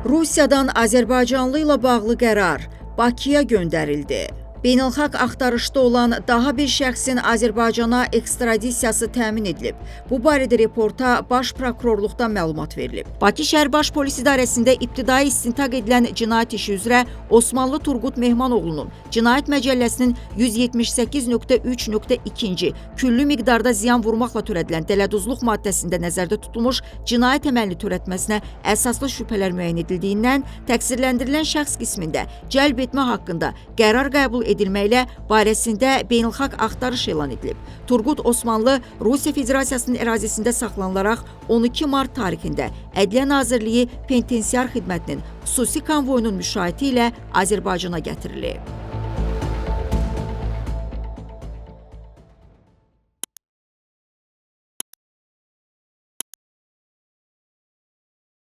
Rusiyadan Azərbaycanlı ilə bağlı qərar Bakıya göndərildi. Beynəlxalq axtarışda olan daha bir şəxsin Azərbaycana ekstradisiyası təmin edilib. Bu barədə reporta Baş Prokurorluqdan məlumat verilib. Bakı şəhər Baş Polis İdarəsində ibtidai istintaq edilən cinayət işi üzrə Osmanlı Turqut Mehmanoğlu'nun Cinayət Məcəlləsinin 178.3.2. küllü miqdarda ziyan vurmaqla törədilən dələduzluq maddəsində nəzərdə tutulmuş cinayət əməlini törətməsinə əsaslı şübhələr müəyyən edildiyindən təqsirləndirilən şəxs qismində cəlb etmə haqqında qərar qəbul edilməklə barəsində beynəlxalq axtarış elan edilib. Turqut Osmanlı Rusiya Federasiyasının ərazisində saxlanılaraq 12 mart tarixində Ədliyyə Nazirliyi Penitensiar Xidmətinin xüsusi konvoyunun müşayiəti ilə Azərbaycana gətirilib.